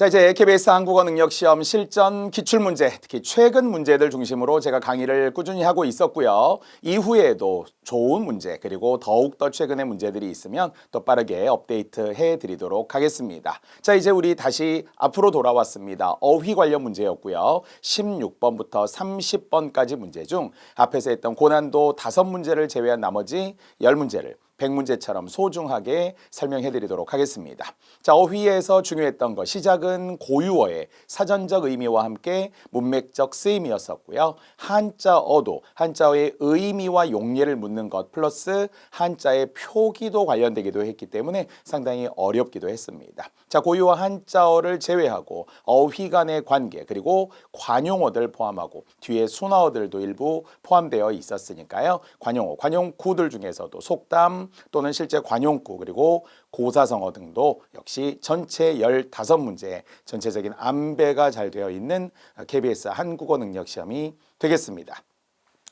자, 이제 KBS 한국어 능력 시험 실전 기출문제, 특히 최근 문제들 중심으로 제가 강의를 꾸준히 하고 있었고요. 이후에도 좋은 문제, 그리고 더욱더 최근의 문제들이 있으면 또 빠르게 업데이트 해드리도록 하겠습니다. 자, 이제 우리 다시 앞으로 돌아왔습니다. 어휘 관련 문제였고요. 16번부터 30번까지 문제 중 앞에서 했던 고난도 5문제를 제외한 나머지 10문제를 100문제처럼 소중하게 설명해 드리도록 하겠습니다. 자, 어휘에서 중요했던 거 시작은 고유어의 사전적 의미와 함께 문맥적 쓰임이었었고요. 한자어도 한자어의 의미와 용례를 묻는 것 플러스 한자의 표기도 관련되기도 했기 때문에 상당히 어렵기도 했습니다. 자, 고유어 한자어를 제외하고 어휘 간의 관계 그리고 관용어들 포함하고 뒤에 순화어들도 일부 포함되어 있었으니까요. 관용어, 관용구들 중에서도 속담 또는 실제 관용구 그리고 고사성어 등도 역시 전체 15문제 전체적인 안배가 잘 되어 있는 KBS 한국어 능력 시험이 되겠습니다.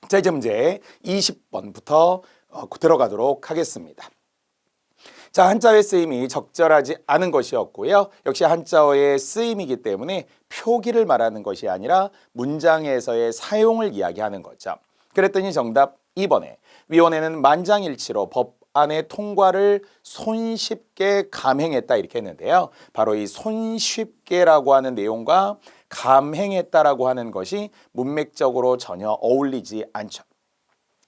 자, 이제 문제 20번부터 들어가도록 하겠습니다. 자, 한자어의 쓰임이 적절하지 않은 것이었고요. 역시 한자어의 쓰임이기 때문에 표기를 말하는 것이 아니라 문장에서의 사용을 이야기하는 거죠. 그랬더니 정답 2번에 위원회는 만장일치로 법안의 통과를 손쉽게 감행했다 이렇게 했는데요. 바로 이 손쉽게라고 하는 내용과 감행했다라고 하는 것이 문맥적으로 전혀 어울리지 않죠.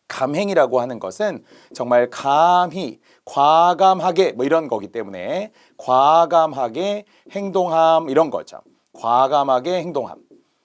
감행이라고 하는 것은 정말 감히 과감하게 뭐 이런 거기 때문에 과감하게 행동함 이런 거죠. 과감하게 행동함.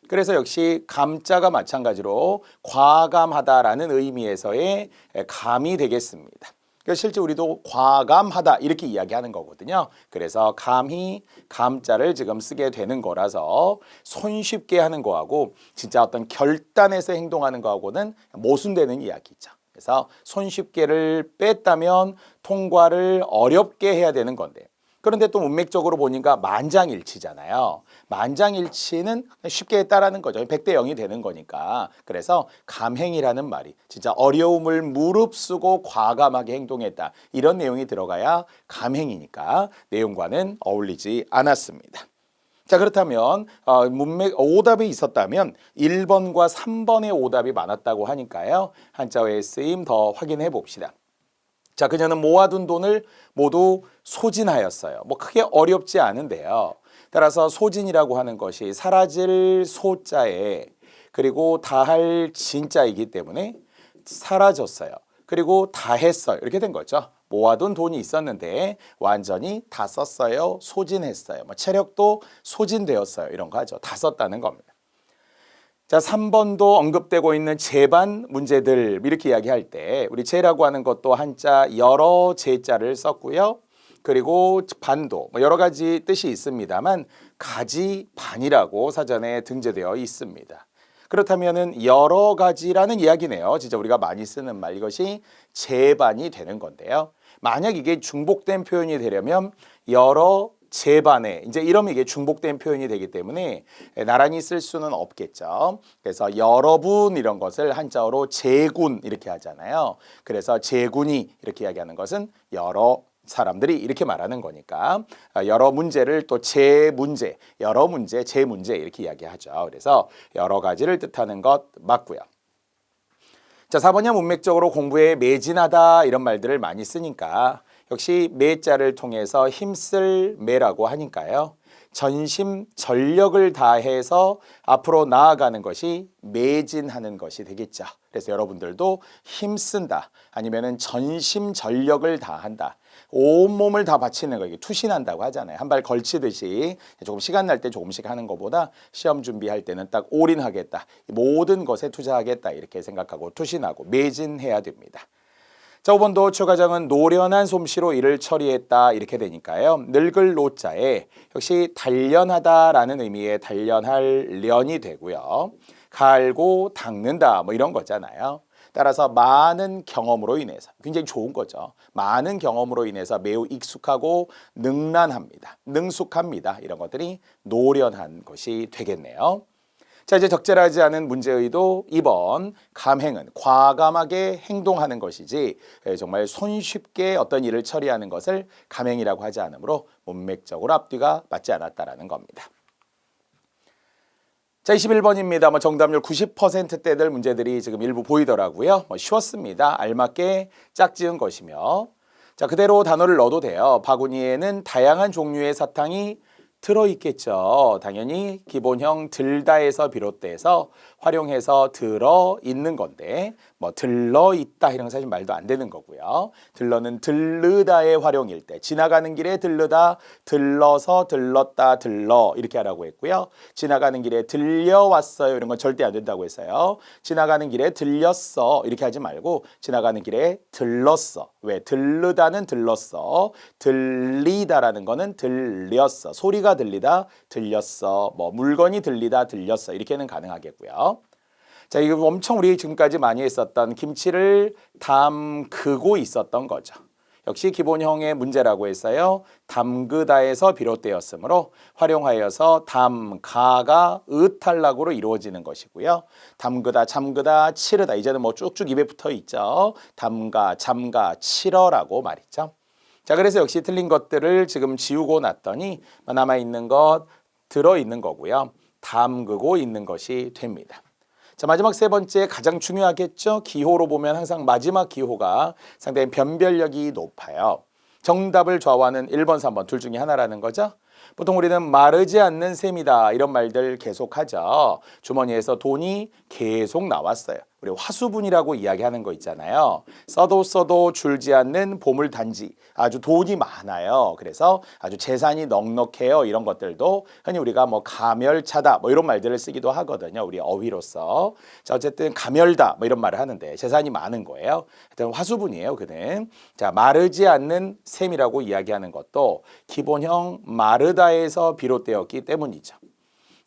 그래서 역시 감자가 마찬가지로 과감하다라는 의미에서의 감이 되겠습니다. 그래서 실제 우리도 과감하다 이렇게 이야기하는 거거든요. 그래서 감히 감자를 지금 쓰게 되는 거라서 손쉽게 하는 거하고 진짜 어떤 결단해서 행동하는 거하고는 모순되는 이야기죠. 그래서 손쉽게를 뺐다면 통과를 어렵게 해야 되는 건데 그런데 또 문맥적으로 보니까 만장일치잖아요. 만장일치는 쉽게 했다라는 거죠. 100대 0이 되는 거니까. 그래서 감행이라는 말이 진짜 어려움을 무릅쓰고 과감하게 행동했다. 이런 내용이 들어가야 감행이니까 내용과는 어울리지 않았습니다. 자, 그렇다면 문맥 오답이 있었다면 1번과 3번의 오답이 많았다고 하니까요. 한자어의 쓰임 더 확인해 봅시다. 자, 그녀는 모아둔 돈을 모두 소진하였어요. 뭐 크게 어렵지 않은데요. 따라서 소진이라고 하는 것이 사라질 소자에 그리고 다할 진자이기 때문에 사라졌어요. 그리고 다 했어요. 이렇게 된 거죠. 모아둔 돈이 있었는데 완전히 다 썼어요. 소진했어요. 뭐 체력도 소진되었어요. 이런 거 하죠. 다 썼다는 겁니다. 자, 3번도 언급되고 있는 제반 문제들 이렇게 이야기할 때 우리 제라고 하는 것도 한자 여러 제자를 썼고요. 그리고 반도 뭐 여러 가지 뜻이 있습니다만 가지 반이라고 사전에 등재되어 있습니다. 그렇다면은 여러 가지라는 이야기네요. 진짜 우리가 많이 쓰는 말 이것이 제반이 되는 건데요. 만약 이게 중복된 표현이 되려면 여러 제반에 이제 이러면 이게 중복된 표현이 되기 때문에 나란히 쓸 수는 없겠죠. 그래서 여러분 이런 것을 한자어로 제군 이렇게 하잖아요. 그래서 제군이 이렇게 이야기하는 것은 여러 사람들이 이렇게 말하는 거니까 여러 문제를 또 제문제, 여러 문제, 제문제 이렇게 이야기하죠. 그래서 여러 가지를 뜻하는 것 맞고요. 자, 4번이 문맥적으로 공부에 매진하다 이런 말들을 많이 쓰니까 역시 매자를 통해서 힘쓸 매라고 하니까요. 전심 전력을 다해서 앞으로 나아가는 것이 매진하는 것이 되겠죠. 그래서 여러분들도 힘쓴다 아니면은 전심 전력을 다한다. 온몸을 다 바치는 거 이게 투신한다고 하잖아요. 한 발 걸치듯이 조금 시간 날 때 조금씩 하는 것보다 시험 준비할 때는 딱 올인하겠다. 모든 것에 투자하겠다 이렇게 생각하고 투신하고 매진해야 됩니다. 자, 5번도 최과장은 노련한 솜씨로 일을 처리했다 이렇게 되니까요. 늙을 노자에 역시 단련하다라는 의미의 단련할 련이 되고요. 갈고 닦는다 뭐 이런 거잖아요. 따라서 많은 경험으로 인해서 굉장히 좋은 거죠. 많은 경험으로 인해서 매우 익숙하고 능란합니다. 능숙합니다. 이런 것들이 노련한 것이 되겠네요. 자, 이제 적절하지 않은 문제의도 2번 감행은 과감하게 행동하는 것이지 정말 손쉽게 어떤 일을 처리하는 것을 감행이라고 하지 않으므로 문맥적으로 앞뒤가 맞지 않았다라는 겁니다. 자, 21번입니다. 정답률 90%대들 문제들이 지금 일부 보이더라고요. 쉬웠습니다. 알맞게 짝지은 것이며. 자, 그대로 단어를 넣어도 돼요. 바구니에는 다양한 종류의 사탕이 들어있겠죠. 당연히 기본형 들다에서 비롯돼서 활용해서 들어 있는 건데 들러 있다 이런 거 사실 말도 안 되는 거고요. 들러는 들르다의 활용일 때 지나가는 길에 들르다, 들러서 들렀다, 들러 이렇게 하라고 했고요. 지나가는 길에 들려왔어요 이런 건 절대 안 된다고 했어요. 지나가는 길에 들렸어 이렇게 하지 말고 지나가는 길에 들렀어. 왜? 들르다는 들렀어. 들리다라는 거는 들렸어. 소리가 들리다, 들렸어. 물건이 들리다, 들렸어. 이렇게는 가능하겠고요. 자, 이거 엄청 우리 지금까지 많이 했었던 김치를 담그고 있었던 거죠. 역시 기본형의 문제라고 했어요. 담그다에서 비롯되었으므로 활용하여서 담가가 의탈락으로 이루어지는 것이고요. 담그다, 잠그다, 치르다 이제는 쭉쭉 입에 붙어 있죠. 담가, 잠가, 치러라고 말이죠. 자, 그래서 역시 틀린 것들을 지금 지우고 났더니 남아있는 것 들어있는 거고요. 담그고 있는 것이 됩니다. 자, 마지막 세 번째 가장 중요하겠죠. 기호로 보면 항상 마지막 기호가 상당히 변별력이 높아요. 정답을 좌우하는 1번, 3번 둘 중에 하나라는 거죠. 보통 우리는 마르지 않는 셈이다 이런 말들 계속하죠. 주머니에서 돈이 계속 나왔어요. 우리 화수분이라고 이야기하는 거 있잖아요. 써도 줄지 않는 보물단지 아주 돈이 많아요. 그래서 아주 재산이 넉넉해요. 이런 것들도 흔히 우리가 가멸차다 이런 말들을 쓰기도 하거든요. 우리 어휘로서. 자, 어쨌든 가멸다 이런 말을 하는데 재산이 많은 거예요. 하여튼 화수분이에요. 그는. 자, 마르지 않는 셈이라고 이야기하는 것도 기본형 마르다에서 비롯되었기 때문이죠.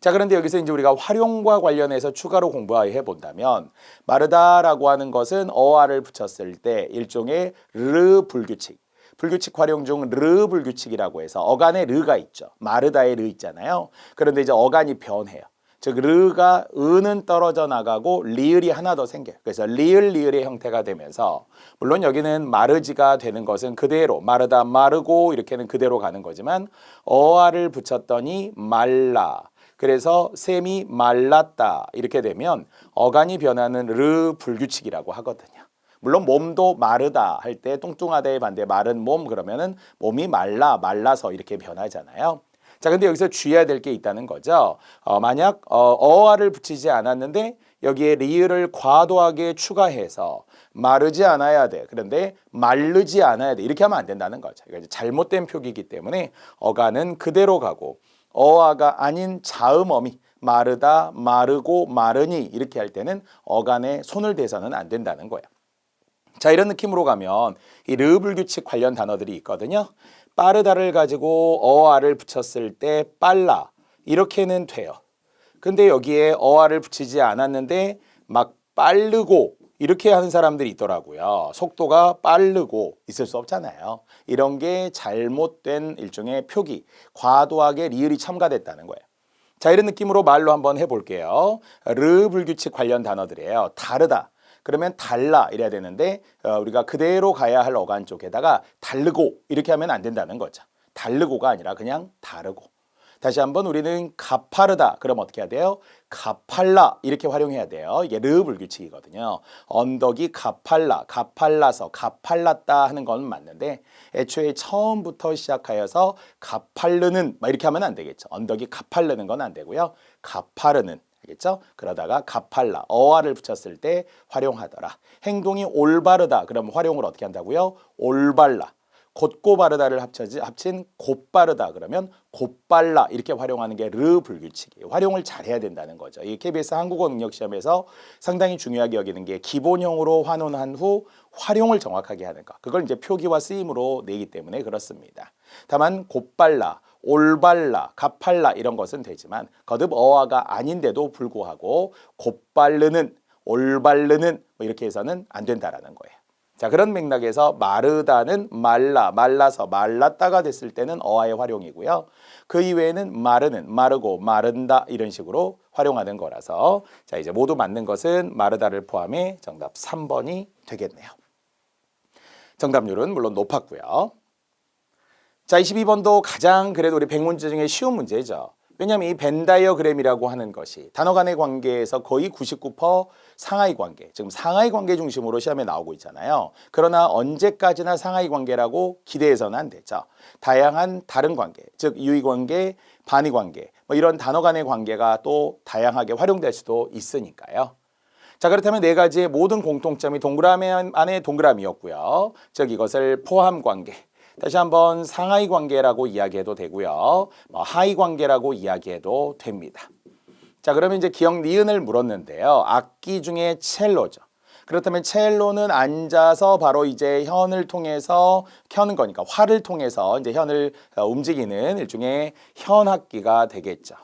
자, 그런데 여기서 이제 우리가 활용과 관련해서 추가로 공부해 본다면 마르다라고 하는 것은 어아를 붙였을 때 일종의 르 불규칙. 불규칙 활용 중 르 불규칙이라고 해서 어간에 르가 있죠. 마르다에 르 있잖아요. 그런데 이제 어간이 변해요. 즉 르가 은은 떨어져 나가고 리을이 하나 더 생겨요. 그래서 리을의 형태가 되면서 물론 여기는 마르지가 되는 것은 그대로 마르다 마르고 이렇게는 그대로 가는 거지만 어아를 붙였더니 말라. 그래서 셈이 말랐다 이렇게 되면 어간이 변하는 르 불규칙이라고 하거든요. 물론 몸도 마르다 할 때 뚱뚱하다의 반대 마른 몸 그러면은 몸이 말라서 이렇게 변하잖아요. 자, 근데 여기서 주의해야 될 게 있다는 거죠. 만약 어아를 붙이지 않았는데 여기에 리을을 과도하게 추가해서 마르지 않아야 돼. 그런데 마르지 않아야 돼. 이렇게 하면 안 된다는 거죠. 이거 잘못된 표기이기 때문에 어간은 그대로 가고 어아가 아닌 자음어미 마르다, 마르고, 마르니 이렇게 할 때는 어간에 손을 대서는 안 된다는 거예요. 자, 이런 느낌으로 가면 이 르불규칙 관련 단어들이 있거든요. 빠르다를 가지고 어아를 붙였을 때 빨라 이렇게는 돼요. 근데 여기에 어아를 붙이지 않았는데 막 빠르고 이렇게 하는 사람들이 있더라고요. 속도가 빠르고 있을 수 없잖아요. 이런 게 잘못된 일종의 표기, 과도하게 리을이 첨가됐다는 거예요. 자, 이런 느낌으로 말로 한번 해볼게요. 르 불규칙 관련 단어들이에요. 다르다. 그러면 달라 이래야 되는데 우리가 그대로 가야 할 어간 쪽에다가 다르고 이렇게 하면 안 된다는 거죠. 다르고가 아니라 그냥 다르고. 다시 한번 우리는 가파르다. 그럼 어떻게 해야 돼요? 가팔라 이렇게 활용해야 돼요. 이게 르 불규칙이거든요. 언덕이 가팔라, 가팔라서 가팔랐다 하는 건 맞는데 애초에 처음부터 시작하여서 가팔르는 이렇게 하면 안 되겠죠. 언덕이 가팔르는 건 안 되고요. 가파르는 알겠죠? 그러다가 가팔라, 어아를 붙였을 때 활용하더라. 행동이 올바르다. 그럼 활용을 어떻게 한다고요? 올발라. 곧고 바르다를 합친 곧바르다 그러면 곧발라 이렇게 활용하는 게 르 불규칙이에요. 활용을 잘해야 된다는 거죠. 이 KBS 한국어 능력 시험에서 상당히 중요하게 여기는 게 기본형으로 환원한 후 활용을 정확하게 하는 것. 그걸 이제 표기와 쓰임으로 내기 때문에 그렇습니다. 다만 곧발라, 올발라, 가팔라 이런 것은 되지만 거듭 어화가 아닌데도 불구하고 곧바르는, 올바르는 이렇게 해서는 안 된다라는 거예요. 자, 그런 맥락에서 마르다는 말라, 말라서 말랐다가 됐을 때는 어와의 활용이고요. 그 이외에는 마르는 마르고 마른다 이런 식으로 활용하는 거라서 자, 이제 모두 맞는 것은 마르다를 포함해 정답 3번이 되겠네요. 정답률은 물론 높았고요. 자, 22번도 가장 그래도 우리 100문제 중에 쉬운 문제죠. 왜냐하면 이 벤 다이어그램이라고 하는 것이 단어 간의 관계에서 거의 99% 상하이 관계, 지금 상하이 관계 중심으로 시험에 나오고 있잖아요. 그러나 언제까지나 상하이 관계라고 기대해서는 안 되죠. 다양한 다른 관계, 즉 유의 관계, 반의 관계, 뭐 이런 단어 간의 관계가 또 다양하게 활용될 수도 있으니까요. 자, 그렇다면 네 가지의 모든 공통점이 동그라미 안에 동그라미였고요. 즉 이것을 포함 관계. 다시 한번 상하이 관계라고 이야기해도 되고요. 하이 관계라고 이야기해도 됩니다. 자, 그러면 이제 기억 니은을 물었는데요. 악기 중에 첼로죠. 그렇다면 첼로는 앉아서 바로 이제 현을 통해서 켜는 거니까 활을 통해서 이제 현을 움직이는 일종의 현악기가 되겠죠.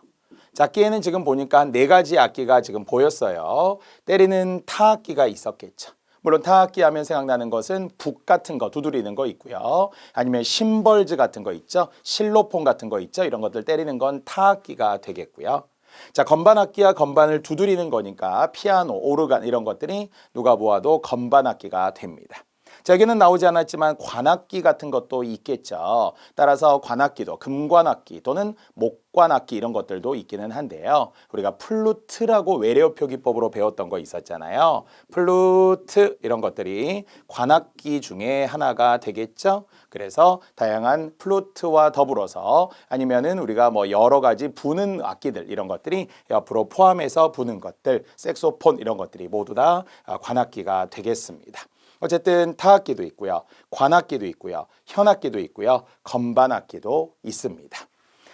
자, 악기에는 지금 보니까 한 네 가지 악기가 지금 보였어요. 때리는 타악기가 있었겠죠. 물론 타악기 하면 생각나는 것은 북 같은 거 두드리는 거 있고요. 아니면 심벌즈 같은 거 있죠. 실로폰 같은 거 있죠. 이런 것들 때리는 건 타악기가 되겠고요. 자, 건반악기와 건반을 두드리는 거니까 피아노, 오르간 이런 것들이 누가 보아도 건반악기가 됩니다. 자, 여기는 나오지 않았지만 관악기 같은 것도 있겠죠. 따라서 관악기도 금관악기 또는 목관악기 이런 것들도 있기는 한데요. 우리가 플루트라고 외래어 표기법으로 배웠던 거 있었잖아요. 플루트 이런 것들이 관악기 중에 하나가 되겠죠. 그래서 다양한 플루트와 더불어서 아니면은 우리가 뭐 여러 가지 부는 악기들 이런 것들이 옆으로 포함해서 부는 것들, 색소폰 이런 것들이 모두 다 관악기가 되겠습니다. 어쨌든 타악기도 있고요. 관악기도 있고요. 현악기도 있고요. 건반악기도 있습니다.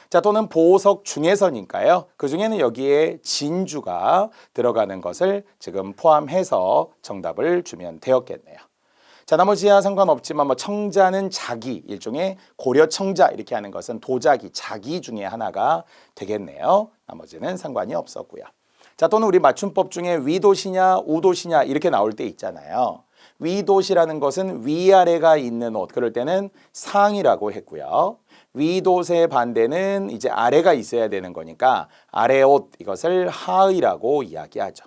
자, 또는 보석 중에서니까요. 그중에는 여기에 진주가 들어가는 것을 지금 포함해서 정답을 주면 되었겠네요. 자, 나머지야 상관없지만 뭐 청자는 자기, 일종의 고려 청자 이렇게 하는 것은 도자기, 자기 중에 하나가 되겠네요. 나머지는 상관이 없었고요. 자, 또는 우리 맞춤법 중에 위도시냐 우도시냐 이렇게 나올 때 있잖아요. 위도시라는 것은 위아래가 있는 옷, 그럴 때는 상이라고 했고요. 위도의 반대는 이제 아래가 있어야 되는 거니까 아래 옷, 이것을 하의라고 이야기하죠.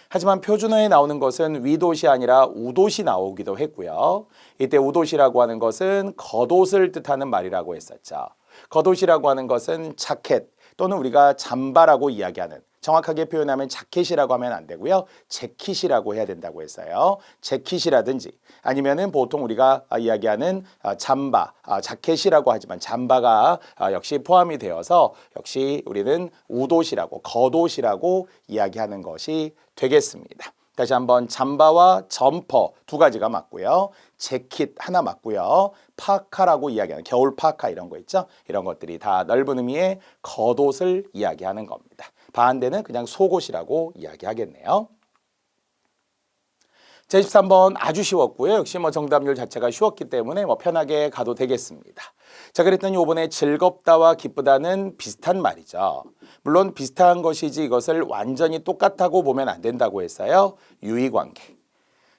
하지만 표준어에 나오는 것은 위도시 아니라 우도시 나오기도 했고요. 이때 우도시라고 하는 것은 겉옷을 뜻하는 말이라고 했었죠. 겉옷이라고 하는 것은 자켓 또는 우리가 잠바라고 이야기하는, 정확하게 표현하면 자켓이라고 하면 안 되고요. 재킷이라고 해야 된다고 했어요. 재킷이라든지 아니면은 보통 우리가 이야기하는 잠바, 자켓이라고 하지만 잠바가 역시 포함이 되어서 역시 우리는 우도시라고, 겉옷이라고 이야기하는 것이 되겠습니다. 다시 한번 잠바와 점퍼 두 가지가 맞고요. 재킷 하나 맞고요. 파카라고 이야기하는 겨울 파카 이런 거 있죠. 이런 것들이 다 넓은 의미의 겉옷을 이야기하는 겁니다. 반대는 그냥 속옷이라고 이야기하겠네요. 자, 23번 아주 쉬웠고요. 역시 뭐 정답률 자체가 쉬웠기 때문에 뭐 편하게 가도 되겠습니다. 자, 그랬더니 이번에 즐겁다와 기쁘다는 비슷한 말이죠. 물론 비슷한 것이지 이것을 완전히 똑같다고 보면 안 된다고 했어요. 유의관계.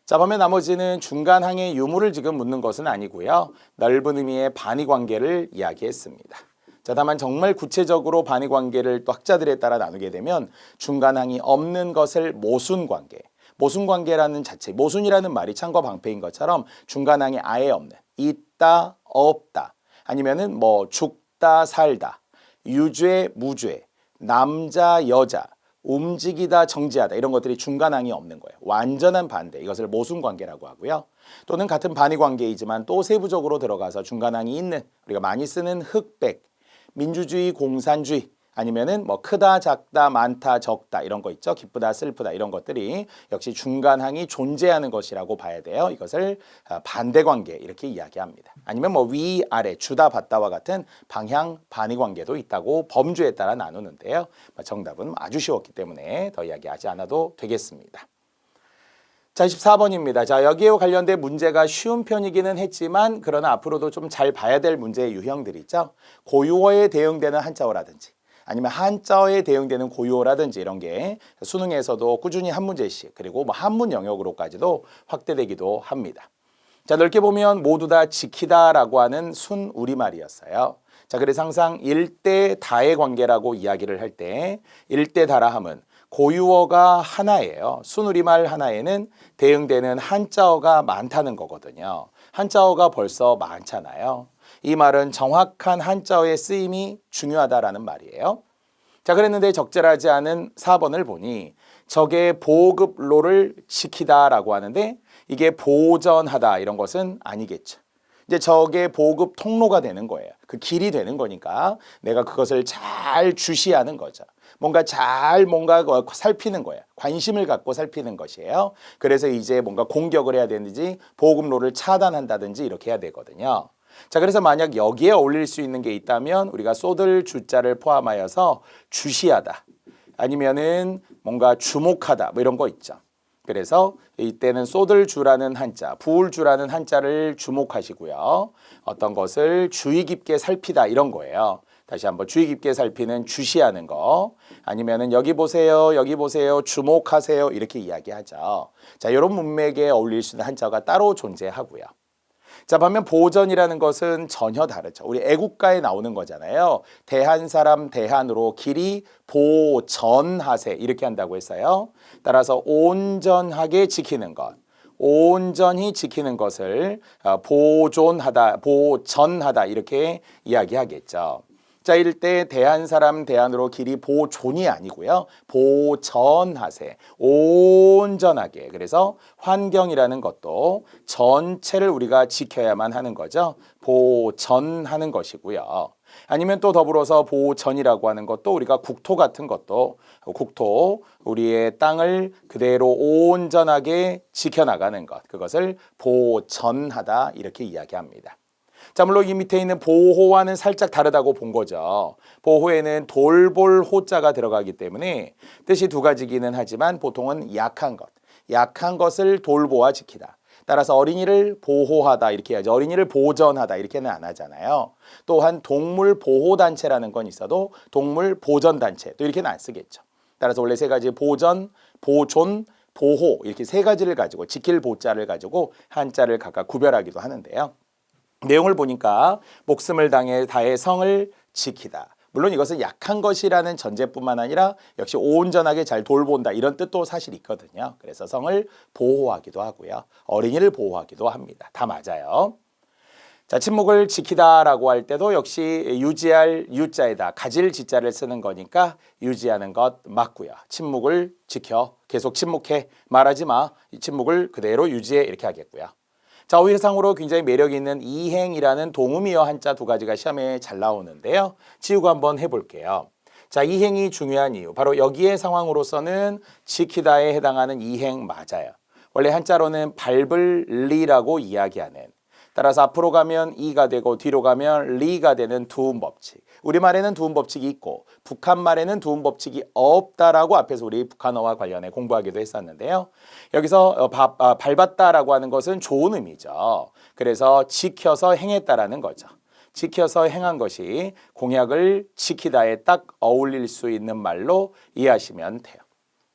자, 그러면 나머지는 중간항의 유무를 지금 묻는 것은 아니고요. 넓은 의미의 반의관계를 이야기했습니다. 자, 다만 정말 구체적으로 반의관계를 또 학자들에 따라 나누게 되면 중간항이 없는 것을 모순관계, 모순관계라는 자체, 모순이라는 말이 창과 방패인 것처럼 중간항이 아예 없는, 있다, 없다, 아니면은 뭐 죽다, 살다, 유죄, 무죄, 남자, 여자, 움직이다, 정지하다 이런 것들이 중간항이 없는 거예요. 완전한 반대, 이것을 모순관계라고 하고요. 또는 같은 반의관계이지만 또 세부적으로 들어가서 중간항이 있는, 우리가 많이 쓰는 흑백, 민주주의, 공산주의, 아니면은 뭐 크다, 작다, 많다, 적다 이런 거 있죠. 기쁘다, 슬프다 이런 것들이 역시 중간항이 존재하는 것이라고 봐야 돼요. 이것을 반대관계 이렇게 이야기합니다. 아니면 뭐 위, 아래, 주다, 받다와 같은 방향 반의관계도 있다고 범주에 따라 나누는데요. 정답은 아주 쉬웠기 때문에 더 이야기하지 않아도 되겠습니다. 자, 24번입니다. 자, 여기에 관련된 문제가 쉬운 편이기는 했지만 그러나 앞으로도 좀 잘 봐야 될 문제의 유형들이 있죠. 고유어에 대응되는 한자어라든지 아니면 한자어에 대응되는 고유어라든지 이런 게 수능에서도 꾸준히 한 문제씩 그리고 뭐 한문 영역으로까지도 확대되기도 합니다. 자, 넓게 보면 모두 다 지키다라고 하는 순 우리말이었어요. 자, 그래서 항상 일대 다의 관계라고 이야기를 할 때 일대 다라 함은 고유어가 하나예요. 순 우리말 하나에는 대응되는 한자어가 많다는 거거든요. 한자어가 벌써 많잖아요. 이 말은 정확한 한자어의 쓰임이 중요하다라는 말이에요. 자, 그랬는데 적절하지 않은 4번을 보니 적의 보급로를 지키다라고 하는데 이게 보전하다 이런 것은 아니겠죠. 이제 적의 보급 통로가 되는 거예요. 그 길이 되는 거니까 내가 그것을 잘 주시하는 거죠. 뭔가 살피는 거예요. 관심을 갖고 살피는 것이에요. 그래서 이제 뭔가 공격을 해야 되는지 보급로를 차단한다든지 이렇게 해야 되거든요. 자, 그래서 만약 여기에 어울릴 수 있는 게 있다면 우리가 쏟을 주자를 포함하여서 주시하다 아니면은 뭔가 주목하다 뭐 이런 거 있죠. 그래서 이때는 쏟을 주라는 한자, 부을 주라는 한자를 주목하시고요. 어떤 것을 주의 깊게 살피다 이런 거예요. 다시 한번 주의 깊게 살피는 주시하는 거 아니면은 여기 보세요, 여기 보세요, 주목하세요 이렇게 이야기하죠. 자, 이런 문맥에 어울릴 수 있는 한자가 따로 존재하고요. 자, 반면 보전이라는 것은 전혀 다르죠. 우리 애국가에 나오는 거잖아요. 대한 사람 대한으로 길이 보전하세 이렇게 한다고 했어요. 따라서 온전하게 지키는 것, 온전히 지키는 것을 보존하다, 보전하다 이렇게 이야기하겠죠. 자, 이럴 때 대한 사람 대한으로 길이 보존이 아니고요. 보전하세. 온전하게. 그래서 환경이라는 것도 전체를 우리가 지켜야만 하는 거죠. 보전하는 것이고요. 아니면 또 더불어서 보전이라고 하는 것도 우리가 국토 같은 것도 국토, 우리의 땅을 그대로 온전하게 지켜나가는 것. 그것을 보전하다 이렇게 이야기합니다. 자, 물론 이 밑에 있는 보호와는 살짝 다르다고 본 거죠. 보호에는 돌볼 호자가 들어가기 때문에 뜻이 두 가지기는 하지만 보통은 약한 것, 약한 것을 돌보아 지키다. 따라서 어린이를 보호하다 이렇게 해야죠. 어린이를 보전하다 이렇게는 안 하잖아요. 또한 동물 보호단체라는 건 있어도 동물 보전단체 또 이렇게는 안 쓰겠죠. 따라서 원래 세 가지 보전, 보존, 보호 이렇게 세 가지를 가지고 지킬 보자를 가지고 한자를 각각 구별하기도 하는데요. 내용을 보니까 목숨을 다해 성을 지키다. 물론 이것은 약한 것이라는 전제뿐만 아니라 역시 온전하게 잘 돌본다 이런 뜻도 사실 있거든요. 그래서 성을 보호하기도 하고요. 어린이를 보호하기도 합니다. 다 맞아요. 자, 침묵을 지키다라고 할 때도 역시 유지할 유자에다 가질 지자를 쓰는 거니까 유지하는 것 맞고요. 침묵을 지켜 계속 침묵해 말하지 마. 이 침묵을 그대로 유지해 이렇게 하겠고요. 자, 어휘상으로 굉장히 매력 있는 이행이라는 동음이어 한자 두 가지가 시험에 잘 나오는데요. 지우고 한번 해볼게요. 자, 이행이 중요한 이유. 바로 여기의 상황으로서는 지키다에 해당하는 이행 맞아요. 원래 한자로는 밟을 리라고 이야기하는. 따라서 앞으로 가면 이가 되고 뒤로 가면 리가 되는 두음 법칙. 우리말에는 두음 법칙이 있고 북한말에는 두음 법칙이 없다라고 앞에서 우리 북한어와 관련해 공부하기도 했었는데요. 여기서 밟았다라고 하는 것은 좋은 의미죠. 그래서 지켜서 행했다라는 거죠. 지켜서 행한 것이 공약을 지키다에 딱 어울릴 수 있는 말로 이해하시면 돼요.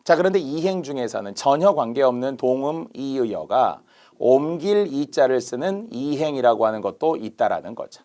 자, 그런데 이행 중에서는 전혀 관계없는 동음 이의어가 옮길 이자를 쓰는 이행이라고 하는 것도 있다라는 거죠.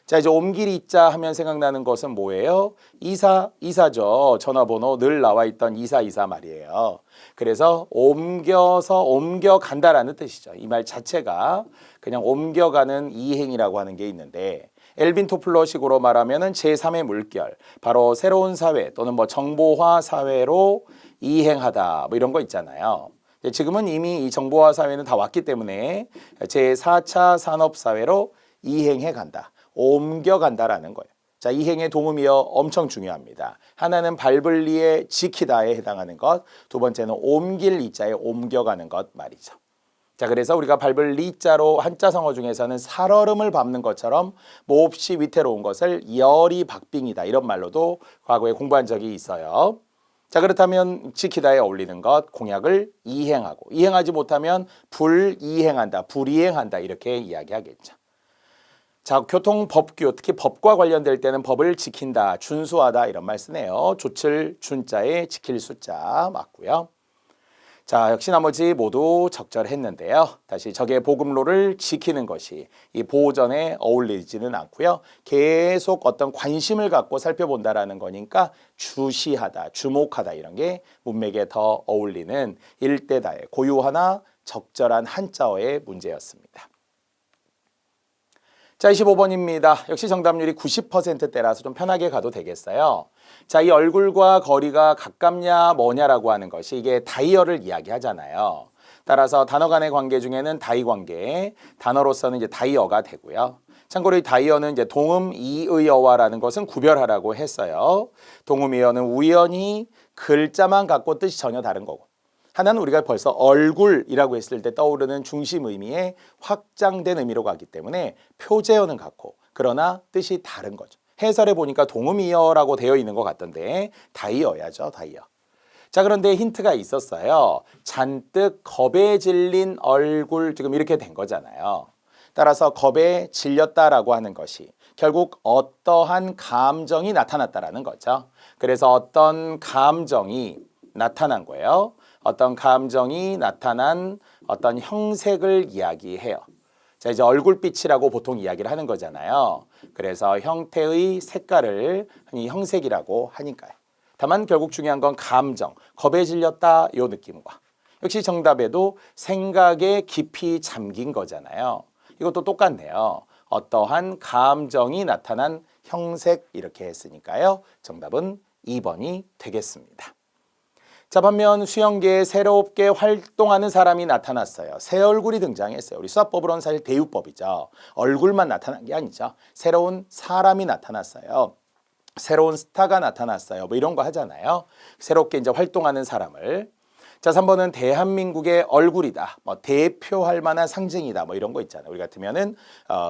자, 이제 옮길 이자 하면 생각나는 것은 뭐예요? 이사죠. 전화번호 늘 나와 있던 이사 말이에요. 그래서 옮겨간다라는 뜻이죠. 이 말 자체가 그냥 옮겨가는 이행이라고 하는 게 있는데 엘빈 토플러식으로 말하면은 제3의 물결, 바로 새로운 사회 또는 뭐 정보화 사회로 이행하다 뭐 이런 거 있잖아요. 지금은 이미 이 정보화 사회는 다 왔기 때문에 제4차 산업사회로 이행해 간다. 옮겨간다라는 거예요. 자, 이행의 동음이어 엄청 중요합니다. 하나는 밟을 리에 지키다에 해당하는 것, 두 번째는 옮길 리자에 옮겨가는 것 말이죠. 자, 그래서 우리가 밟을 리자로 한자 성어 중에서는 살얼음을 밟는 것처럼 몹시 위태로운 것을 열이 박빙이다 이런 말로도 과거에 공부한 적이 있어요. 자, 그렇다면 지키다에 어울리는 것, 공약을 이행하고 이행하지 못하면 불이행한다, 불이행한다 이렇게 이야기하겠죠. 자, 교통법규, 특히 법과 관련될 때는 법을 지킨다, 준수하다 이런 말 쓰네요. 조칠 준자에 지킬 숫자 맞고요. 자, 역시 나머지 모두 적절했는데요. 다시 적의 보급로를 지키는 것이 이 보호전에 어울리지는 않고요. 계속 어떤 관심을 갖고 살펴본다라는 거니까 주시하다, 주목하다 이런 게 문맥에 더 어울리는 일대다의 고유하나 적절한 한자어의 문제였습니다. 자, 25번입니다. 역시 정답률이 90%대라서 좀 편하게 가도 되겠어요. 자, 이 얼굴과 거리가 가깝냐 뭐냐라고 하는 것이 이게 다이어를 이야기하잖아요. 따라서 단어 간의 관계 중에는 다이 관계, 단어로서는 이제 다이어가 되고요. 참고로 이 다이어는 이제 동음 이의어와라는 것은 구별하라고 했어요. 동음 이어는 우연히 글자만 갖고 뜻이 전혀 다른 거고. 하나는 우리가 벌써 얼굴이라고 했을 때 떠오르는 중심 의미의 확장된 의미로 가기 때문에 표제어는 같고 그러나 뜻이 다른 거죠. 해설해 보니까 동음이어라고 되어 있는 것 같던데 다이어야죠, 다이어. 자, 그런데 힌트가 있었어요. 잔뜩 겁에 질린 얼굴 지금 이렇게 된 거잖아요. 따라서 겁에 질렸다라고 하는 것이 결국 어떠한 감정이 나타났다라는 거죠. 그래서 어떤 감정이 나타난 거예요. 어떤 감정이 나타난 어떤 형색을 이야기해요. 자, 이제 얼굴빛이라고 보통 이야기를 하는 거잖아요. 그래서 형태의 색깔을 흔히 형색이라고 하니까요. 다만 결국 중요한 건 감정, 겁에 질렸다 요 느낌과 역시 정답에도 생각에 깊이 잠긴 거잖아요. 이것도 똑같네요. 어떠한 감정이 나타난 형색 이렇게 했으니까요. 정답은 2번이 되겠습니다. 자, 반면 수영계에 새롭게 활동하는 사람이 나타났어요. 새 얼굴이 등장했어요. 우리 수학법으로는 사실 대유법이죠. 얼굴만 나타난 게 아니죠. 새로운 사람이 나타났어요. 새로운 스타가 나타났어요. 뭐 이런 거 하잖아요. 새롭게 이제 활동하는 사람을. 자, 3번은 대한민국의 얼굴이다. 뭐 대표할 만한 상징이다. 뭐 이런 거 있잖아요. 우리 같으면은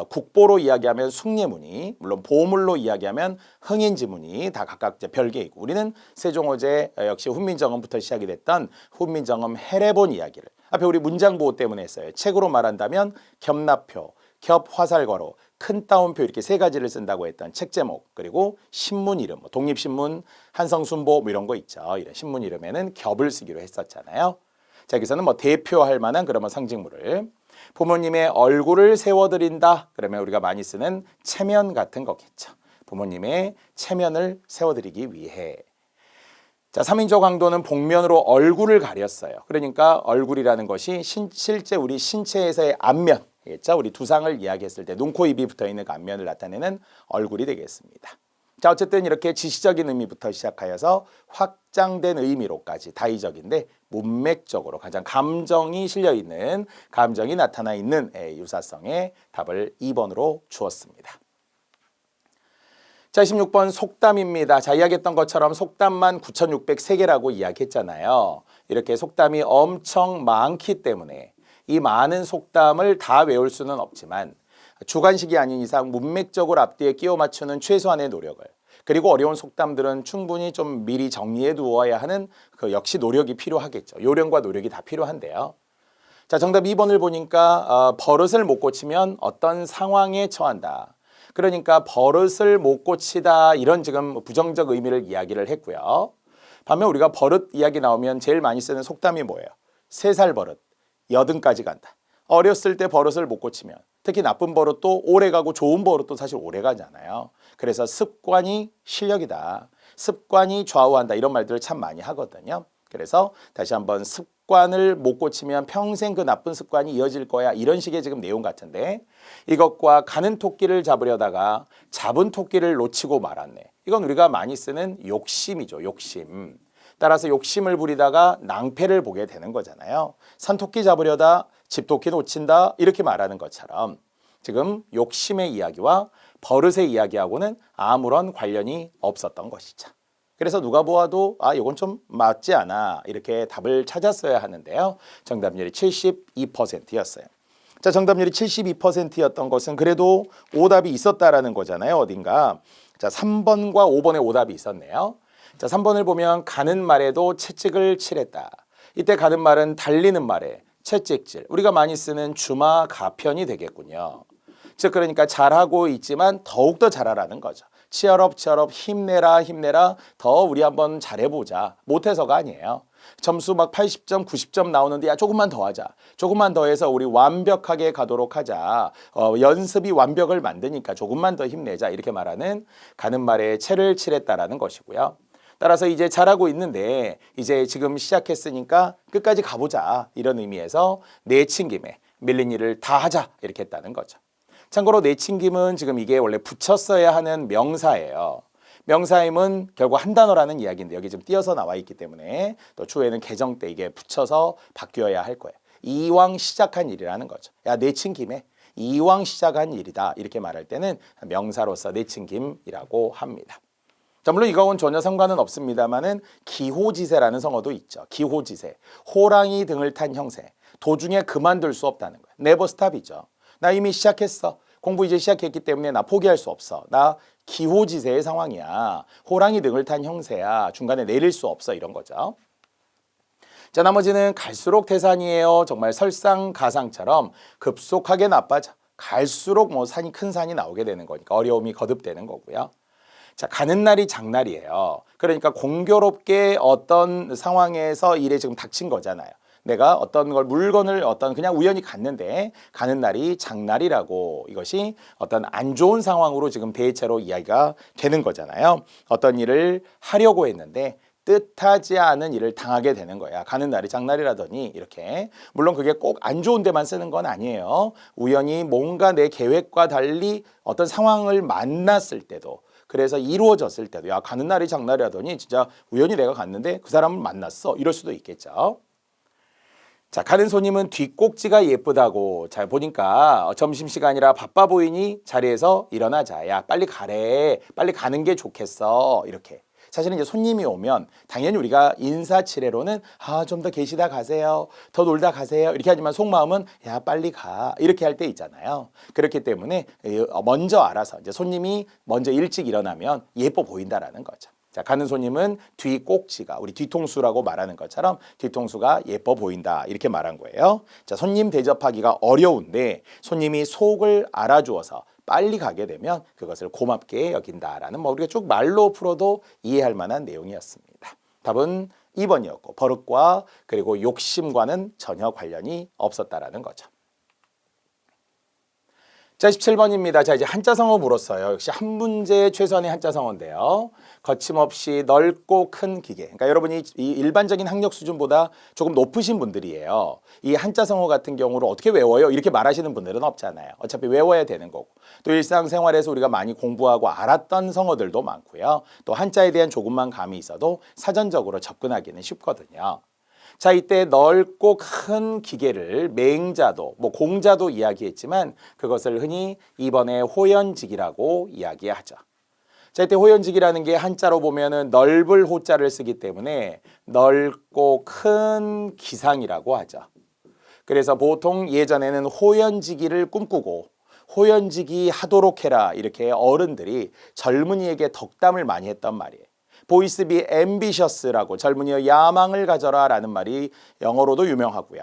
국보로 이야기하면 숭례문이, 물론 보물로 이야기하면 흥인지문이 다 각각 이제 별개이고 우리는 세종호재 역시 훈민정음부터 시작이 됐던 훈민정음 해례본 이야기를 앞에 우리 문장 보호 때문에 했어요. 책으로 말한다면 겹나표, 겹화살괄호, 큰 따옴표 이렇게 세 가지를 쓴다고 했던 책 제목 그리고 신문 이름 뭐 독립신문, 한성순보 뭐 이런 거 있죠. 이런 신문 이름에는 겹을 쓰기로 했었잖아요. 자, 여기서는 뭐 대표할 만한 그런 상징물을 부모님의 얼굴을 세워드린다. 그러면 우리가 많이 쓰는 체면 같은 거겠죠. 부모님의 체면을 세워드리기 위해. 자, 3인조 강도는 복면으로 얼굴을 가렸어요. 그러니까 얼굴이라는 것이 실제 우리 신체에서의 앞면 자, 우리 두상을 이야기했을 때 눈, 코, 입이 붙어있는 그 앞면을 나타내는 얼굴이 되겠습니다. 자, 어쨌든 이렇게 지시적인 의미부터 시작하여서 확장된 의미로까지 다의적인데 문맥적으로 가장 감정이 실려있는 감정이 나타나 있는 유사성의 답을 2번으로 주었습니다. 자, 16번 속담입니다. 자, 이야기했던 것처럼 속담만 9,603개라고 이야기했잖아요. 이렇게 속담이 엄청 많기 때문에 이 많은 속담을 다 외울 수는 없지만 주관식이 아닌 이상 문맥적으로 앞뒤에 끼워 맞추는 최소한의 노력을 그리고 어려운 속담들은 충분히 좀 미리 정리해 두어야 하는 그 역시 노력이 필요하겠죠. 요령과 노력이 다 필요한데요. 자, 정답 2번을 보니까 버릇을 못 고치면 어떤 상황에 처한다. 그러니까 버릇을 못 고치다 이런 지금 부정적 의미를 이야기를 했고요. 반면 우리가 버릇 이야기 나오면 제일 많이 쓰는 속담이 뭐예요? 3살 버릇. 여든까지 간다. 어렸을 때 버릇을 못 고치면 특히 나쁜 버릇도 오래 가고 좋은 버릇도 사실 오래 가잖아요. 그래서 습관이 실력이다. 습관이 좌우한다. 이런 말들을 참 많이 하거든요. 그래서 다시 한번 습관을 못 고치면 평생 그 나쁜 습관이 이어질 거야. 이런 식의 지금 내용 같은데 이것과 가는 토끼를 잡으려다가 잡은 토끼를 놓치고 말았네. 이건 우리가 많이 쓰는 욕심이죠. 욕심. 따라서 욕심을 부리다가 낭패를 보게 되는 거잖아요. 산토끼 잡으려다 집토끼 놓친다 이렇게 말하는 것처럼 지금 욕심의 이야기와 버릇의 이야기하고는 아무런 관련이 없었던 것이죠. 그래서 누가 보아도 이건 좀 맞지 않아 이렇게 답을 찾았어야 하는데요. 정답률이 72%였어요. 자, 정답률이 72%였던 것은 그래도 오답이 있었다라는 거잖아요. 어딘가. 자, 3번과 5번에 오답이 있었네요. 자, 3번을 보면 가는 말에도 채찍을 칠했다. 이때 가는 말은 달리는 말에 채찍질. 우리가 많이 쓰는 주마 가편이 되겠군요. 즉 그러니까 잘하고 있지만 더욱더 잘하라는 거죠. 치얼업 치얼업 힘내라 힘내라 더 우리 한번 잘해보자. 못해서가 아니에요. 점수 막 80점 90점 나오는데 야 조금만 더 하자. 조금만 더 해서 우리 완벽하게 가도록 하자. 연습이 완벽을 만드니까 조금만 더 힘내자. 이렇게 말하는 가는 말에 채를 칠했다라는 것이고요. 따라서 이제 잘하고 있는데 이제 지금 시작했으니까 끝까지 가보자. 이런 의미에서 내친 김에 밀린 일을 다 하자. 이렇게 했다는 거죠. 참고로 내친김은 지금 이게 원래 붙였어야 하는 명사예요. 명사임은 결국 한 단어라는 이야기인데 여기 지금 띄어서 나와 있기 때문에 또 추후에는 개정 때 이게 붙여서 바뀌어야 할 거예요. 이왕 시작한 일이라는 거죠. 야, 내친 김에 이왕 시작한 일이다. 이렇게 말할 때는 명사로서 내친 김이라고 합니다. 자, 물론 이거는 전혀 상관은 없습니다만은 기호지세라는 성어도 있죠. 기호지세. 호랑이 등을 탄 형세. 도중에 그만둘 수 없다는 거예요. 네버 스탑이죠. 나 이미 시작했어. 공부 이제 시작했기 때문에 나 포기할 수 없어. 나 기호지세의 상황이야. 호랑이 등을 탄 형세야. 중간에 내릴 수 없어. 이런 거죠. 자, 나머지는 갈수록 태산이에요. 정말 설상가상처럼 급속하게 나빠져. 갈수록 뭐 산이 큰 산이 나오게 되는 거니까 어려움이 거듭되는 거고요. 자, 가는 날이 장날이에요. 그러니까 공교롭게 어떤 상황에서 일에 지금 닥친 거잖아요. 내가 어떤 걸 물건을 어떤 그냥 우연히 갔는데 가는 날이 장날이라고 이것이 어떤 안 좋은 상황으로 지금 대체로 이야기가 되는 거잖아요. 어떤 일을 하려고 했는데 뜻하지 않은 일을 당하게 되는 거야. 가는 날이 장날이라더니 이렇게. 물론 그게 꼭 안 좋은 데만 쓰는 건 아니에요. 우연히 뭔가 내 계획과 달리 어떤 상황을 만났을 때도 그래서 이루어졌을 때도 야 가는 날이 장날이라더니 진짜 우연히 내가 갔는데 그 사람을 만났어. 이럴 수도 있겠죠. 자, 가는 손님은 뒷꼭지가 예쁘다고. 잘 보니까 점심시간이라 바빠 보이니 자리에서 일어나자. 야 빨리 가래. 빨리 가는 게 좋겠어. 이렇게. 사실은 이제 손님이 오면 당연히 우리가 인사치레로는 좀 더 계시다 가세요. 더 놀다 가세요. 이렇게 하지만 속마음은 야 빨리 가. 이렇게 할 때 있잖아요. 그렇기 때문에 먼저 알아서 이제 손님이 먼저 일찍 일어나면 예뻐 보인다라는 거죠. 자, 가는 손님은 뒷꼭지가 우리 뒤통수라고 말하는 것처럼 뒤통수가 예뻐 보인다. 이렇게 말한 거예요. 자, 손님 대접하기가 어려운데 손님이 속을 알아주어서 빨리 가게 되면 그것을 고맙게 여긴다라는 뭐 우리가 쭉 말로 풀어도 이해할 만한 내용이었습니다. 답은 2번이었고 버릇과 그리고 욕심과는 전혀 관련이 없었다라는 거죠. 자, 17번입니다. 자, 이제 한자성어 물었어요. 역시 한 문제 최선의 한자성어인데요. 거침없이 넓고 큰 기계. 그러니까 여러분이 이 일반적인 학력 수준보다 조금 높으신 분들이에요. 이 한자성어 같은 경우를 어떻게 외워요? 이렇게 말하시는 분들은 없잖아요. 어차피 외워야 되는 거고. 또 일상생활에서 우리가 많이 공부하고 알았던 성어들도 많고요. 또 한자에 대한 조금만 감이 있어도 사전적으로 접근하기는 쉽거든요. 자, 이때 넓고 큰 기계를 맹자도, 뭐 공자도 이야기했지만 그것을 흔히 이번에 호연직이라고 이야기하죠. 자, 이때 호연직이라는 게 한자로 보면은 넓을 호자를 쓰기 때문에 넓고 큰 기상이라고 하죠. 그래서 보통 예전에는 호연지기를 꿈꾸고 호연지기 하도록 해라 이렇게 어른들이 젊은이에게 덕담을 많이 했던 말이에요. 보이스 비 앰비셔스라고 젊은이여 야망을 가져라 라는 말이 영어로도 유명하고요.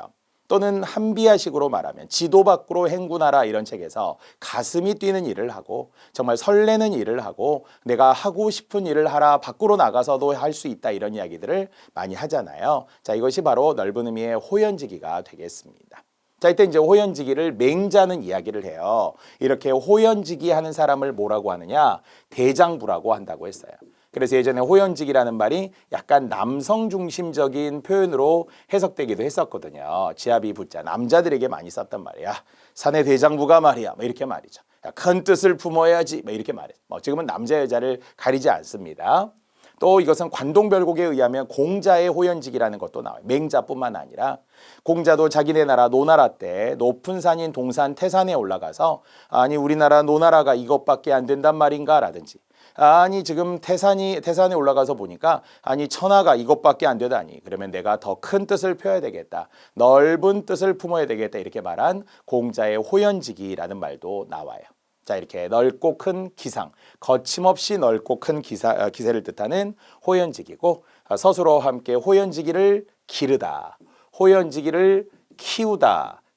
또는 한비아식으로 말하면 지도 밖으로 행군하라 이런 책에서 가슴이 뛰는 일을 하고 정말 설레는 일을 하고 내가 하고 싶은 일을 하라 밖으로 나가서도 할 수 있다 이런 이야기들을 많이 하잖아요. 자, 이것이 바로 넓은 의미의 호연지기가 되겠습니다. 자, 이때 이제 호연지기를 맹자는 이야기를 해요. 이렇게 호연지기 하는 사람을 뭐라고 하느냐? 대장부라고 한다고 했어요. 그래서 예전에 호연직이라는 말이 약간 남성 중심적인 표현으로 해석되기도 했었거든요. 지아비 부자 남자들에게 많이 썼단 말이야. 사내 대장부가 말이야. 뭐 이렇게 말이죠. 큰 뜻을 품어야지. 뭐 이렇게 말이죠. 지금은 남자 여자를 가리지 않습니다. 또 이것은 관동별곡에 의하면 공자의 호연직이라는 것도 나와요. 맹자뿐만 아니라 공자도 자기네 나라 노나라 때 높은 산인 동산 태산에 올라가서 아니 우리나라 노나라가 이것밖에 안 된단 말인가 라든지 아니 지금 태산에 올라가서 보니까 아니 천하가 이것밖에 안 되다니 그러면 내가 더 큰 뜻을 펴야 되겠다. 넓은 뜻을 품어야 되겠다. 이렇게 말한 공자의 호연지기라는 말도 나와요. 자, 이렇게 넓고 큰 기상, 거침없이 넓고 큰 기세를 뜻하는 호연지기고 서술어와 함께 호연지기를 기르다, 호연지기를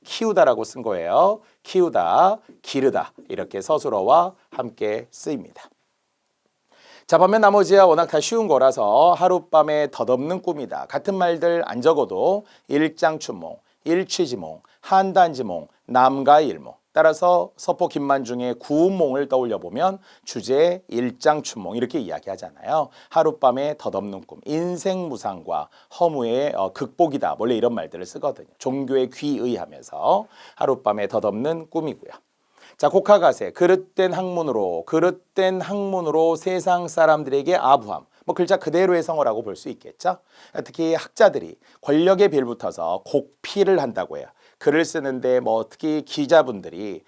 키우다라고 쓴 거예요. 키우다, 기르다 이렇게 서술어와 함께 쓰입니다. 자, 반면 나머지야 워낙 다 쉬운 거라서 하룻밤에 덧없는 꿈이다. 같은 말들 안 적어도 일장춘몽, 일취지몽, 한단지몽, 남가일몽. 따라서 서포 김만중의 구운몽을 떠올려 보면 주제 일장춘몽 이렇게 이야기하잖아요. 하룻밤에 덧없는 꿈, 인생무상과 허무의 극복이다. 원래 이런 말들을 쓰거든요. 종교에 귀의하면서 하룻밤에 덧없는 꿈이고요. 자, 곡하가세 그릇된 학문으로 세상 사람들에게 아부함. 뭐 글자 그대로의 성어라고 볼 수 있겠죠. 특히 학자들이 권력에 빌붙어서 곡피를 한다고 해요. 글을 쓰는데 뭐 특히 기자분들이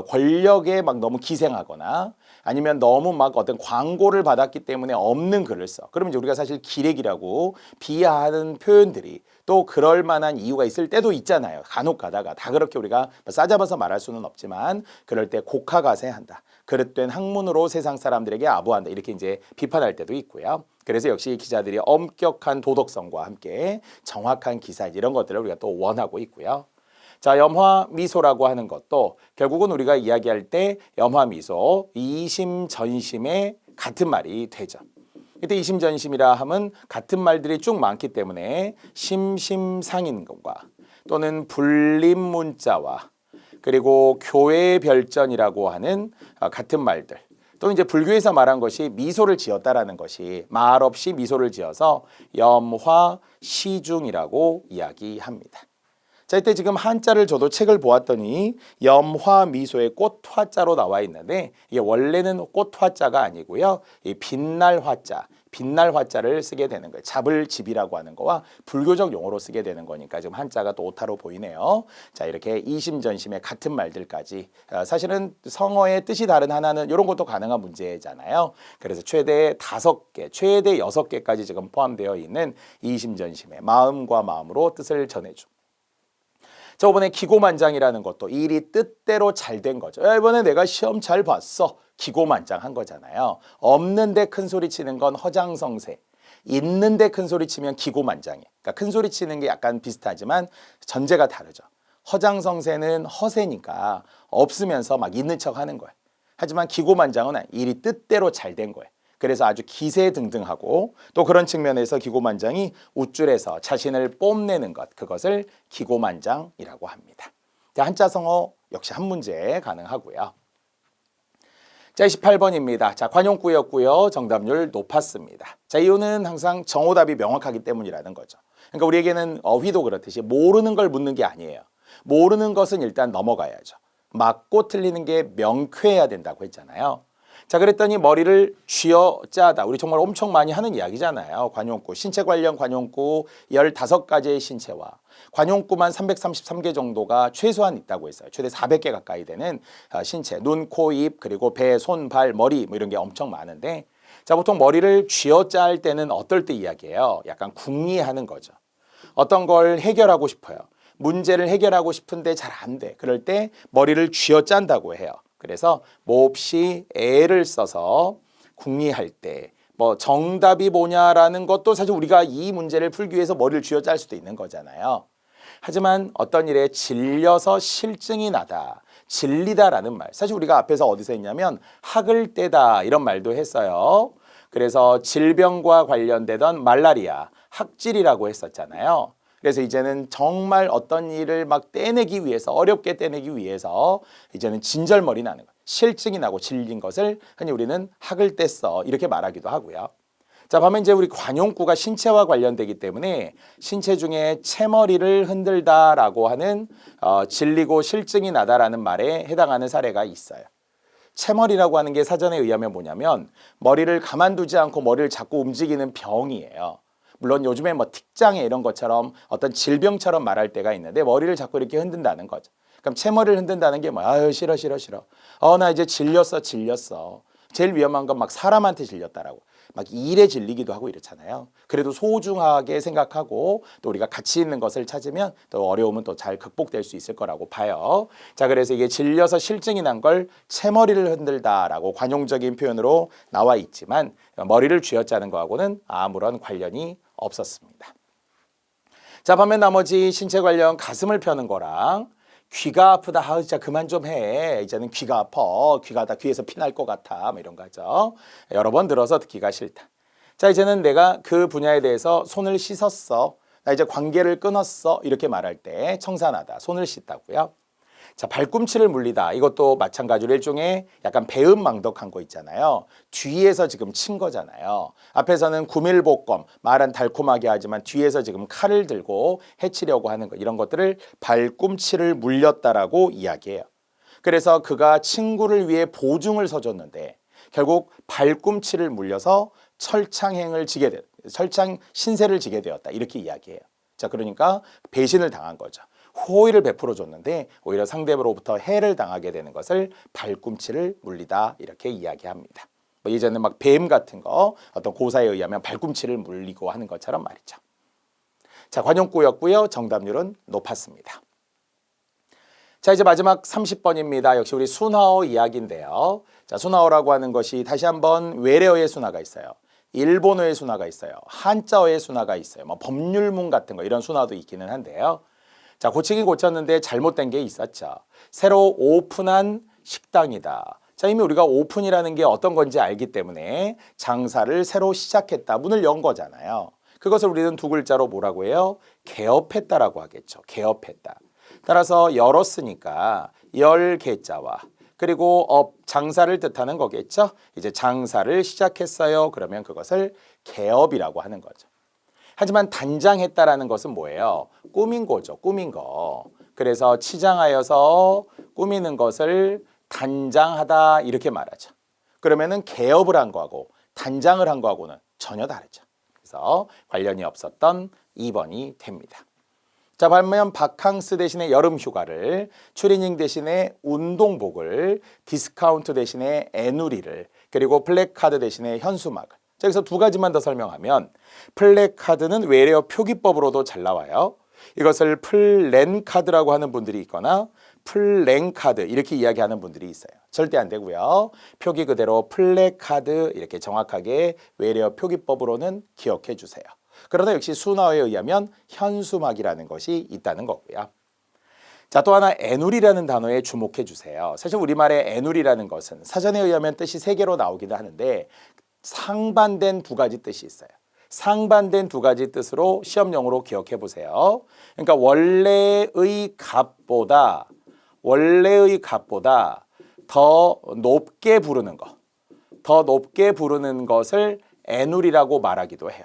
권력에 막 너무 기생하거나 아니면 너무 막 어떤 광고를 받았기 때문에 없는 글을 써. 그러면 이제 우리가 사실 기레기라고 비하하는 표현들이 또 그럴 만한 이유가 있을 때도 있잖아요. 간혹 가다가 다 그렇게 우리가 싸잡아서 말할 수는 없지만 그럴 때 곡하가세한다. 그릇된 학문으로 세상 사람들에게 아부한다. 이렇게 이제 비판할 때도 있고요. 그래서 역시 기자들이 엄격한 도덕성과 함께 정확한 기사 이런 것들을 우리가 또 원하고 있고요. 자, 염화미소라고 하는 것도 결국은 우리가 이야기할 때 염화미소, 이심전심의 같은 말이 되죠. 이때 이심전심이라 하면 같은 말들이 쭉 많기 때문에 심심상인과 또는 불림문자와 그리고 교회별전이라고 하는 같은 말들 또 이제 불교에서 말한 것이 미소를 지었다라는 것이 말없이 미소를 지어서 염화시중이라고 이야기합니다. 자, 이때 지금 한자를 저도 책을 보았더니 염화미소의 꽃화자로 나와 있는데 이게 원래는 꽃화자가 아니고요. 이 빛날 화자를 쓰게 되는 거예요. 잡을 집이라고 하는 거와 불교적 용어로 쓰게 되는 거니까 지금 한자가 또 오타로 보이네요. 자, 이렇게 이심전심의 같은 말들까지 사실은 성어의 뜻이 다른 하나는 이런 것도 가능한 문제잖아요. 그래서 최대 5개, 최대 6개까지 지금 포함되어 있는 이심전심의 마음과 마음으로 뜻을 전해주고 저번에 기고만장이라는 것도 일이 뜻대로 잘 된 거죠. 야, 이번에 내가 시험 잘 봤어. 기고만장한 거잖아요. 없는데 큰 소리 치는 건 허장성세. 있는데 큰 소리 치면 기고만장이에요. 그러니까 큰 소리 치는 게 약간 비슷하지만 전제가 다르죠. 허장성세는 허세니까 없으면서 막 있는 척 하는 거예요. 하지만 기고만장은 일이 뜻대로 잘 된 거예요. 그래서 아주 기세등등하고 또 그런 측면에서 기고만장이 우쭐해서 자신을 뽐내는 것 그것을 기고만장이라고 합니다. 한자 성어 역시 한 문제 가능하고요. 자, 28번입니다. 자, 관용구였고요. 정답률 높았습니다. 자, 이유는 항상 정오답이 명확하기 때문이라는 거죠. 그러니까 우리에게는 어휘도 그렇듯이 모르는 걸 묻는 게 아니에요. 모르는 것은 일단 넘어가야죠. 맞고 틀리는 게 명쾌해야 된다고 했잖아요. 자, 그랬더니 머리를 쥐어짜다. 우리 정말 엄청 많이 하는 이야기잖아요. 관용구, 신체 관련 관용구 15가지의 신체와 관용구만 333개 정도가 최소한 있다고 했어요. 최대 400개 가까이 되는 신체, 눈, 코, 입, 그리고 배, 손, 발, 머리 뭐 이런 게 엄청 많은데 자, 보통 머리를 쥐어짤 때는 어떨 때 이야기해요? 약간 궁리하는 거죠. 어떤 걸 해결하고 싶어요. 문제를 해결하고 싶은데 잘 안 돼. 그럴 때 머리를 쥐어짠다고 해요. 그래서 몹시 애를 써서 궁리할 때 뭐 정답이 뭐냐라는 것도 사실 우리가 이 문제를 풀기 위해서 머리를 쥐어짤 수도 있는 거잖아요. 하지만 어떤 일에 질려서 실증이 나다, 질리다라는 말. 사실 우리가 앞에서 어디서 했냐면 학을 떼다 이런 말도 했어요. 그래서 질병과 관련되던 말라리아, 학질이라고 했었잖아요. 그래서 이제는 정말 어떤 일을 막 떼내기 위해서 어렵게 떼내기 위해서 이제는 진절머리 나는 것, 실증이 나고 질린 것을 흔히 우리는 학을 뗐어 이렇게 말하기도 하고요. 자, 반면 이제 우리 관용구가 신체와 관련되기 때문에 신체 중에 채머리를 흔들다라고 하는 질리고 실증이 나다라는 말에 해당하는 사례가 있어요. 채머리라고 하는 게 사전에 의하면 뭐냐면 머리를 가만두지 않고 머리를 자꾸 움직이는 병이에요. 물론 요즘에 뭐 틱장애 이런 것처럼 어떤 질병처럼 말할 때가 있는데 머리를 자꾸 이렇게 흔든다는 거죠. 그럼 채머리를 흔든다는 게 뭐야? 아유, 싫어. 나 이제 질렸어. 제일 위험한 건 막 사람한테 질렸다라고. 막 일에 질리기도 하고 이렇잖아요. 그래도 소중하게 생각하고 또 우리가 가치 있는 것을 찾으면 또 어려움은 또 잘 극복될 수 있을 거라고 봐요. 자, 그래서 이게 질려서 실증이 난 걸 채머리를 흔들다라고 관용적인 표현으로 나와 있지만 머리를 쥐어짜는 거하고는 아무런 관련이 없었습니다. 자, 반면 나머지 신체 관련 가슴을 펴는 거랑 귀가 아프다. 아, 진짜 그만 좀 해. 이제는 귀가 아파. 귀가 다 귀에서 피 날 것 같아. 뭐 이런 거죠. 여러 번 들어서 듣기가 싫다. 자, 이제는 내가 그 분야에 대해서 손을 씻었어. 나 이제 관계를 끊었어. 이렇게 말할 때 청산하다. 손을 씻다고요. 자, 발꿈치를 물리다. 이것도 마찬가지로 일종의 약간 배은망덕한 거 있잖아요. 뒤에서 지금 친 거잖아요. 앞에서는 구밀복검, 말은 달콤하게 하지만 뒤에서 지금 칼을 들고 해치려고 하는 거. 이런 것들을 발꿈치를 물렸다라고 이야기해요. 그래서 그가 친구를 위해 보증을 서줬는데 결국 발꿈치를 물려서 철창 신세를 지게 되었다. 이렇게 이야기해요. 자, 그러니까 배신을 당한 거죠. 호의를 베풀어 줬는데 오히려 상대로부터 해를 당하게 되는 것을 발꿈치를 물리다 이렇게 이야기합니다. 뭐 예전에 막 뱀 같은 거 어떤 고사에 의하면 발꿈치를 물리고 하는 것처럼 말이죠. 자, 관용구였고요. 정답률은 높았습니다. 자, 이제 마지막 30번입니다. 역시 우리 순화어 이야기인데요. 자, 순화어라고 하는 것이 다시 한번 외래어의 순화가 있어요. 일본어의 순화가 있어요. 한자어의 순화가 있어요. 뭐 법률문 같은 거 이런 순화도 있기는 한데요. 자, 고치긴 고쳤는데 잘못된 게 있었죠. 새로 오픈한 식당이다. 자, 이미 우리가 오픈이라는 게 어떤 건지 알기 때문에 장사를 새로 시작했다. 문을 연 거잖아요. 그것을 우리는 두 글자로 뭐라고 해요? 개업했다라고 하겠죠. 개업했다. 따라서 열었으니까 열 개자와 그리고 장사를 뜻하는 거겠죠. 이제 장사를 시작했어요. 그러면 그것을 개업이라고 하는 거죠. 하지만 단장했다라는 것은 뭐예요? 꾸민 거죠. 꾸민 거. 그래서 치장하여서 꾸미는 것을 단장하다 이렇게 말하죠. 그러면은 개업을 한 거하고 단장을 한 거하고는 전혀 다르죠. 그래서 관련이 없었던 2번이 됩니다. 자, 반면 바캉스 대신에 여름 휴가를, 추리닝 대신에 운동복을, 디스카운트 대신에 애누리를, 그리고 플래카드 대신에 현수막을. 자, 여기서 두 가지만 더 설명하면 플래카드는 외래어 표기법으로도 잘 나와요. 이것을 플랜카드라고 하는 분들이 있거나 플랜카드 이렇게 이야기하는 분들이 있어요. 절대 안 되고요. 표기 그대로 플래카드 이렇게 정확하게 외래어 표기법으로는 기억해 주세요. 그러나 역시 순화어에 의하면 현수막이라는 것이 있다는 거고요. 자, 또 하나 애누리라는 단어에 주목해 주세요. 사실 우리말의 애누리라는 것은 사전에 의하면 뜻이 세 개로 나오기도 하는데 상반된 두 가지 뜻이 있어요. 상반된 두 가지 뜻으로 시험용으로 기억해 보세요. 그러니까 원래의 값보다 더 높게 부르는 거, 더 높게 부르는 것을 애누리라고 말하기도 해요.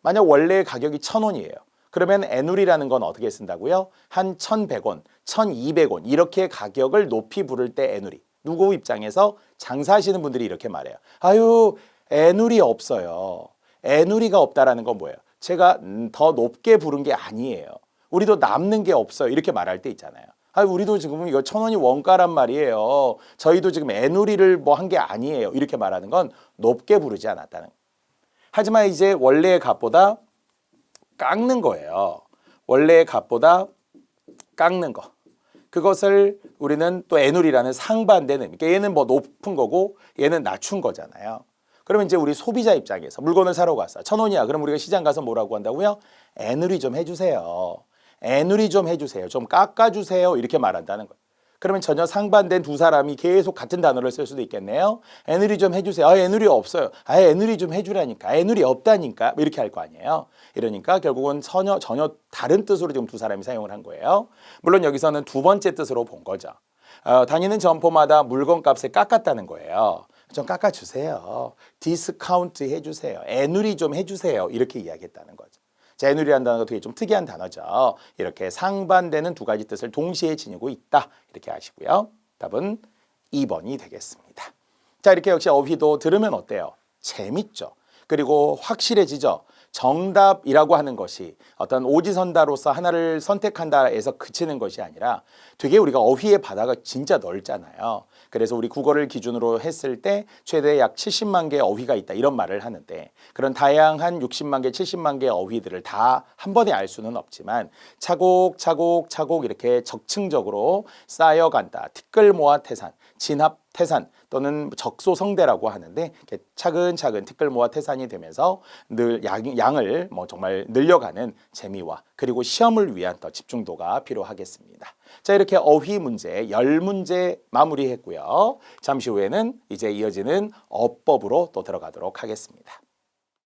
만약 원래의 가격이 1,000원이에요. 그러면 애누리라는 건 어떻게 쓴다고요? 한 1,100원, 1,200원 이렇게 가격을 높이 부를 때 애누리. 누구 입장에서 장사하시는 분들이 이렇게 말해요. 아유, 애누리 없어요. 애누리가 없다라는 건 뭐예요? 제가 더 높게 부른 게 아니에요. 우리도 남는 게 없어요. 이렇게 말할 때 있잖아요. 아, 우리도 지금 이거 1,000원이 원가란 말이에요. 저희도 지금 애누리를 뭐 한 게 아니에요. 이렇게 말하는 건 높게 부르지 않았다는 거예요. 하지만 이제 원래의 값보다 깎는 거예요. 원래의 값보다 깎는 거. 그것을 우리는 또 애누리라는 상반되는, 그러니까 얘는 뭐 높은 거고 얘는 낮춘 거잖아요. 그러면 이제 우리 소비자 입장에서 물건을 사러 갔어. 1,000원이야. 그럼 우리가 시장 가서 뭐라고 한다고요? 애누리 좀 해주세요. 애누리 좀 해주세요. 좀 깎아주세요. 이렇게 말한다는 거예요. 그러면 전혀 상반된 두 사람이 계속 같은 단어를 쓸 수도 있겠네요. 애누리 좀 해주세요. 아, 애누리 없어요. 아, 애누리 좀 해주라니까. 애누리 없다니까. 이렇게 할 거 아니에요. 이러니까 결국은 전혀 다른 뜻으로 지금 두 사람이 사용을 한 거예요. 물론 여기서는 두 번째 뜻으로 본 거죠. 다니는 점포마다 물건값을 깎았다는 거예요. 좀 깎아주세요. 디스카운트 해주세요. 애누리 좀 해주세요. 이렇게 이야기했다는 거죠. 자, 애누리라는 단어가 되게 좀 특이한 단어죠. 이렇게 상반되는 두 가지 뜻을 동시에 지니고 있다. 이렇게 아시고요. 답은 2번이 되겠습니다. 자, 이렇게 역시 어휘도 들으면 어때요? 재밌죠. 그리고 확실해지죠. 정답이라고 하는 것이 어떤 오지선다로서 하나를 선택한다에서 그치는 것이 아니라 되게 우리가 어휘의 바다가 진짜 넓잖아요. 그래서 우리 국어를 기준으로 했을 때 최대 약 70만 개의 어휘가 있다 이런 말을 하는데 그런 다양한 60만 개, 70만 개의 어휘들을 다 한 번에 알 수는 없지만 차곡차곡 이렇게 적층적으로 쌓여간다. 티끌 모아 태산, 진압 태산 또는 적소성대라고 하는데 이렇게 차근차근 티끌모아 태산이 되면서 늘 양을 정말 늘려가는 재미와 그리고 시험을 위한 더 집중도가 필요하겠습니다. 자, 이렇게 어휘 문제 10문제 마무리했고요. 잠시 후에는 이제 이어지는 어법으로 또 들어가도록 하겠습니다.